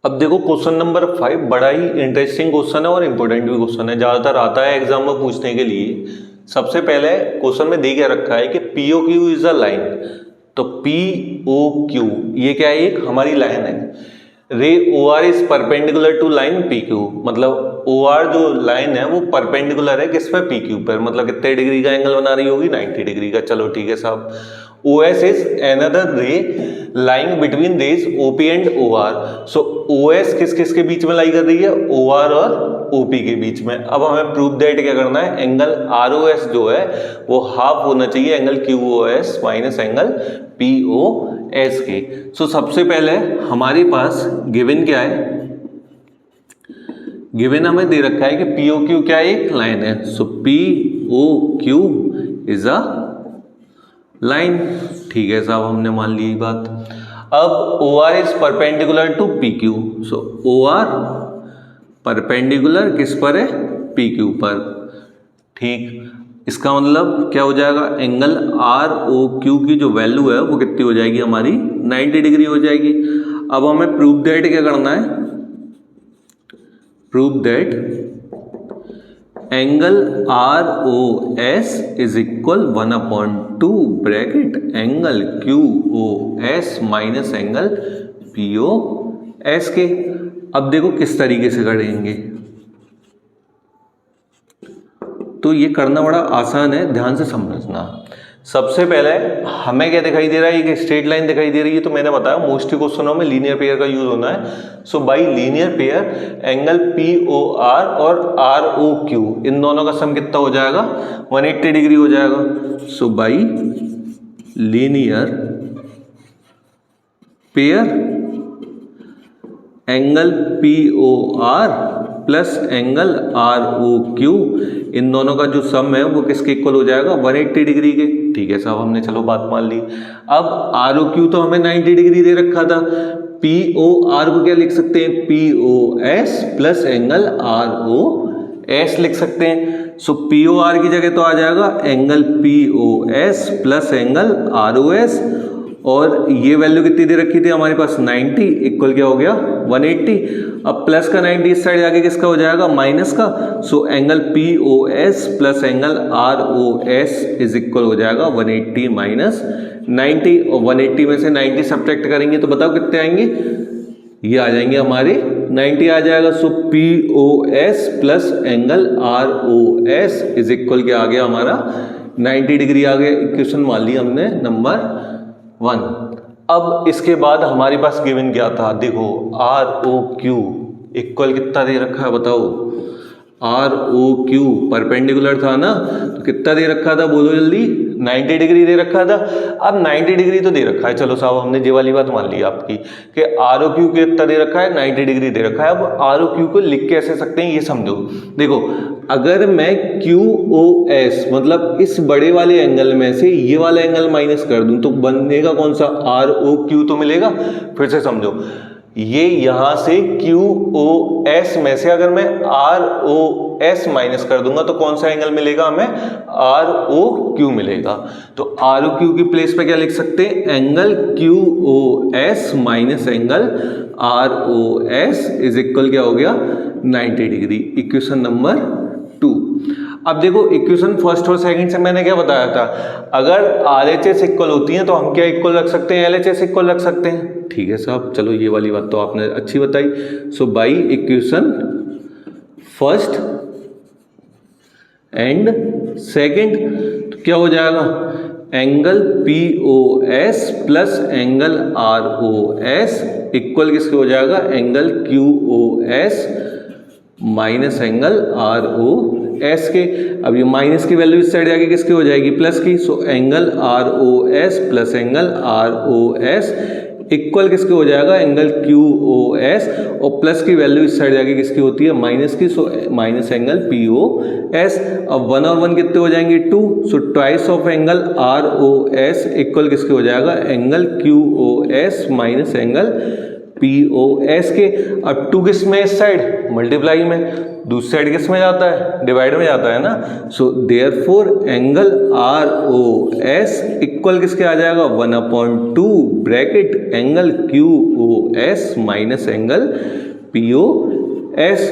अब देखो question number 5 बड़ा ही इंटरेस्टिंग क्वेश्चन है और इम्पोर्टेंट भी क्वेश्चन है, ज़्यादातर आता है एग्जाम में पूछने के लिए। सबसे पहले क्वेश्चन में दे क्या रखा है कि P O Q is a line. तो पी ओ क्यू ये क्या है, एक हमारी लाइन है। Ray O R is perpendicular to line P Q, मतलब ओ आर जो लाइन है वो परपेंडिकुलर है किस पे, पी क्यू पर। मतलब कितने डिग्री का एंगल बना रही होगी, 90 डिग्री का। चलो ठीक है साहब। O S is another ray lying between rays OP and O R. So O S किस किस के बीच में लाई कर रही है, ओ आर और ओपी के बीच में। अब हमें प्रूफ दैट क्या करना है, एंगल आर ओ एस जो है वो हाफ होना चाहिए angle Q O S minus angle P O S के। सो सबसे पहले हमारे पास गिवन क्या है, गिवन हमें दे रखा है कि पी ओ क्यू क्या है, एक लाइन है। So P O Q is a line. ठीक है साहब, हमने मान ली बात। अब O R is perpendicular to P Q. So O R perpendicular किस पर है, पी क्यू पर। ठीक, इसका मतलब क्या हो जाएगा, एंगल आर ओ क्यू की जो वैल्यू है वो कितनी हो जाएगी हमारी, 90 डिग्री हो जाएगी। अब हमें प्रूफ दैट क्या करना है, proof that angle R O S is equal 1/2 bracket angle Q O S minus angle P O S के। अब देखो किस तरीके से करेंगे, तो ये करना बड़ा आसान है, ध्यान से समझना। सबसे पहले हमें क्या दिखाई दे रहा है, एक स्ट्रेट लाइन दिखाई दे रही है। तो मैंने बताया मोस्टली क्वेश्चनों में लीनियर पेयर का यूज होना है। So by linear pair angle P O R और आर ओ क्यू, इन दोनों का सम कितना हो जाएगा, 180 डिग्री हो जाएगा। So by linear pair angle P O R plus angle R O Q, इन दोनों का जो सम है वो किसके इक्वल हो जाएगा, 180 डिग्री के। ठीक है साहब, हमने चलो बात मान ली। अब आर ओ क्यू तो हमें 90 डिग्री दे रखा था, पी ओ आर को क्या लिख सकते हैं, P O S plus angle R O S लिख सकते हैं। सो पी ओ आर की जगह तो आ जाएगा angle P O S plus angle R O S, और ये वैल्यू कितनी दे रखी थी हमारे पास, 90 इक्वल क्या हो गया, 180। अब प्लस का 90 इस साइड आके किसका हो जाएगा, माइनस का। So angle P O S plus angle R O S is equal हो जाएगा 180 माइनस 90, और 180 में से 90 सब्ट्रैक्ट करेंगे तो बताओ कितने आएंगे, ये आ जाएंगे हमारे 90 आ जाएगा। So P O S plus angle R O S is equal क्या आ गया हमारा, 90 डिग्री आ गया। इक्वेशन मान ली हमने नंबर 1। अब इसके बाद हमारे पास गिवन क्या था, देखो आर ओ क्यू इक्वल कितना दे रखा है बताओ, आर ओ क्यू परपेंडिकुलर था ना, तो कितना दे रखा था बोलो जल्दी, 90 डिग्री दे रखा था। अब 90 डिग्री तो दे रखा है, चलो साहब हमने ये वाली बात मान ली आपकी कि आर ओ क्यू कितना दे रखा है, 90 डिग्री दे रखा है। अब आर ओ क्यू को लिख कैसे सकते हैं ये समझो। देखो अगर मैं क्यू ओ एस मतलब इस बड़े वाले एंगल में से ये वाला एंगल माइनस कर दूं तो बनेगा कौन सा, आर ओ क्यू तो मिलेगा। फिर से समझो, ये यहां से क्यू ओ एस में से अगर मैं आर ओ एस माइनस कर दूंगा तो कौन सा एंगल मिलेगा हमें, आर ओ क्यू मिलेगा। तो आर ओ क्यू की प्लेस पे क्या लिख सकते हैं, angle Q O S minus angle R O S is equal क्या हो गया, 90 डिग्री। Equation number 2। अब देखो इक्वेशन फर्स्ट और सेकंड से मैंने क्या बताया था, अगर आर एच एस इक्वल होती है तो हम क्या इक्वल रख सकते हैं, एल एच एस इक्वल रख सकते हैं। ठीक है साहब, चलो ये वाली बात तो आपने अच्छी बताई। So by equation first and second तो क्या हो जाएगा, angle P O S plus angle R O S equal किसके हो जाएगा, angle Q O S minus angle R O S के। अब ये माइनस की वैल्यू इस साइड जाके किसकी हो जाएगी, प्लस की। So angle R O S plus angle R O S equal किसके हो जाएगा, एंगल क्यू ओ एस, और प्लस की वैल्यू इस साइड जाके किसकी होती है, माइनस की। So minus angle P O S. अब 1 और 1 कितने हो जाएंगे, 2। So twice of angle R O S equal किसके हो जाएगा, angle Q O S minus angle P O S के। अब 2 किस में, इस साइड मल्टीप्लाई में, दूसरी साइड किस में जाता है, डिवाइड में जाता है ना। So therefore angle R O S equal किसके आ जाएगा, 1/2 bracket angle Q O S minus angle P O S.